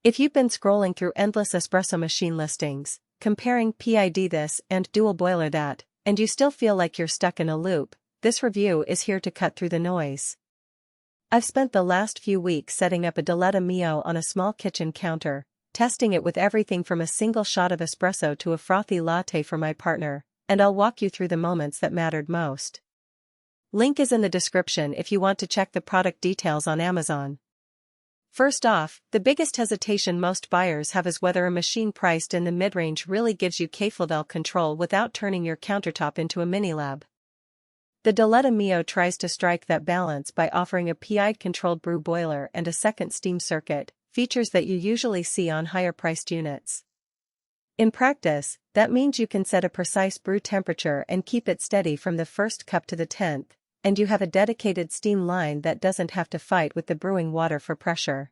If you've been scrolling through endless espresso machine listings, comparing PID this and dual boiler that, and you still feel like you're stuck in a loop, this review is here to cut through the noise. I've spent the last few weeks setting up a Diletta Mio on a small kitchen counter, testing it with everything from a single shot of espresso to a frothy latte for my partner, and I'll walk you through the moments that mattered most. Link is in the description if you want to check the product details on Amazon. First off, the biggest hesitation most buyers have is whether a machine priced in the mid-range really gives you café-level control without turning your countertop into a mini-lab. The Diletta Mio tries to strike that balance by offering a PID-controlled brew boiler and a second steam circuit, features that you usually see on higher-priced units. In practice, that means you can set a precise brew temperature and keep it steady from the first cup to the 10th, and you have a dedicated steam line that doesn't have to fight with the brewing water for pressure.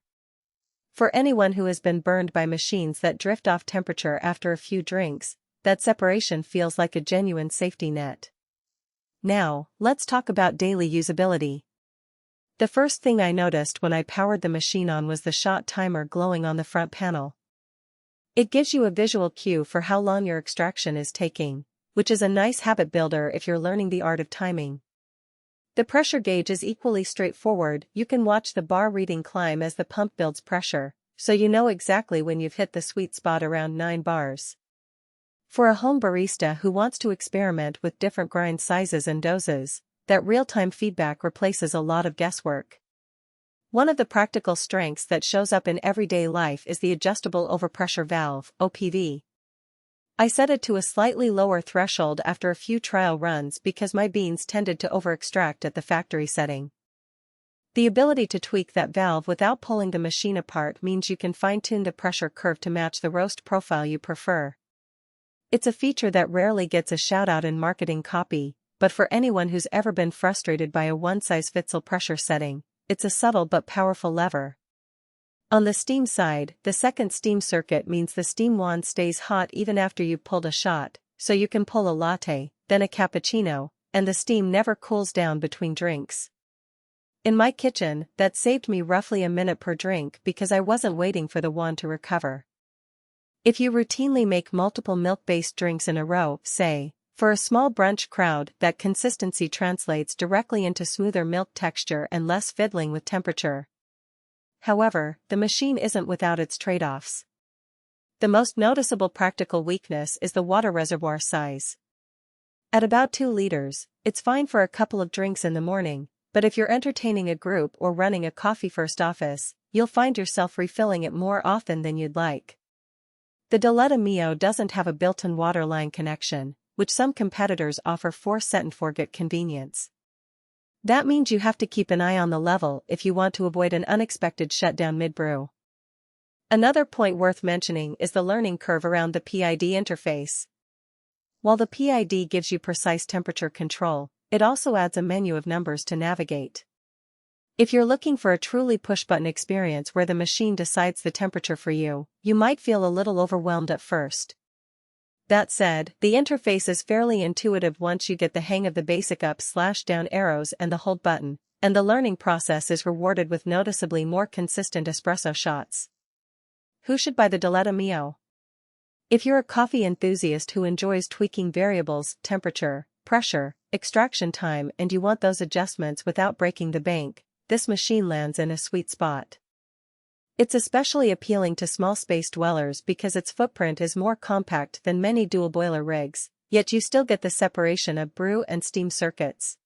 For anyone who has been burned by machines that drift off temperature after a few drinks, that separation feels like a genuine safety net. Now, let's talk about daily usability. The first thing I noticed when I powered the machine on was the shot timer glowing on the front panel. It gives you a visual cue for how long your extraction is taking, which is a nice habit builder if you're learning the art of timing. The pressure gauge is equally straightforward. You can watch the bar reading climb as the pump builds pressure, so you know exactly when you've hit the sweet spot around 9 bars. For a home barista who wants to experiment with different grind sizes and doses, that real-time feedback replaces a lot of guesswork. One of the practical strengths that shows up in everyday life is the adjustable overpressure valve, OPV. I set it to a slightly lower threshold after a few trial runs because my beans tended to over-extract at the factory setting. The ability to tweak that valve without pulling the machine apart means you can fine-tune the pressure curve to match the roast profile you prefer. It's a feature that rarely gets a shout-out in marketing copy, but for anyone who's ever been frustrated by a one-size-fits-all pressure setting, it's a subtle but powerful lever. On the steam side, the second steam circuit means the steam wand stays hot even after you've pulled a shot, so you can pull a latte, then a cappuccino, and the steam never cools down between drinks. In my kitchen, that saved me roughly a minute per drink because I wasn't waiting for the wand to recover. If you routinely make multiple milk-based drinks in a row, say, for a small brunch crowd, that consistency translates directly into smoother milk texture and less fiddling with temperature. However, the machine isn't without its trade-offs. The most noticeable practical weakness is the water reservoir size. At about 2 liters, it's fine for a couple of drinks in the morning, but if you're entertaining a group or running a coffee-first office, you'll find yourself refilling it more often than you'd like. The Diletta Mio doesn't have a built-in water line connection, which some competitors offer for set and forget convenience. That means you have to keep an eye on the level if you want to avoid an unexpected shutdown mid-brew. Another point worth mentioning is the learning curve around the PID interface. While the PID gives you precise temperature control, it also adds a menu of numbers to navigate. If you're looking for a truly push-button experience where the machine decides the temperature for you, you might feel a little overwhelmed at first. That said, the interface is fairly intuitive once you get the hang of the basic up/down arrows and the hold button, and the learning process is rewarded with noticeably more consistent espresso shots. Who should buy the Diletta Mio? If you're a coffee enthusiast who enjoys tweaking variables, temperature, pressure, extraction time, and you want those adjustments without breaking the bank, this machine lands in a sweet spot. It's especially appealing to small space dwellers because its footprint is more compact than many dual boiler rigs, yet you still get the separation of brew and steam circuits.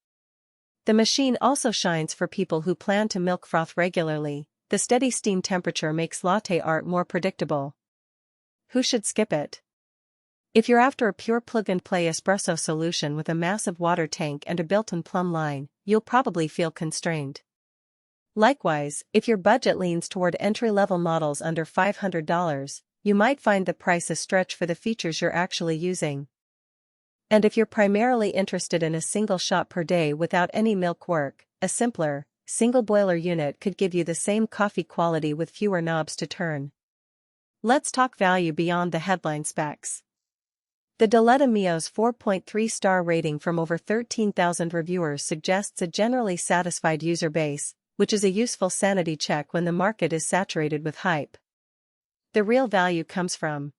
The machine also shines for people who plan to milk froth regularly. The steady steam temperature makes latte art more predictable. Who should skip it? If you're after a pure plug-and-play espresso solution with a massive water tank and a built-in plumb line, you'll probably feel constrained. Likewise, if your budget leans toward entry-level models under $500, you might find the price a stretch for the features you're actually using. And if you're primarily interested in a single shot per day without any milk work, a simpler, single boiler unit could give you the same coffee quality with fewer knobs to turn. Let's talk value beyond the headline specs. The Diletta Mio's 4.3-star rating from over 13,000 reviewers suggests a generally satisfied user base, which is a useful sanity check when the market is saturated with hype. The real value comes from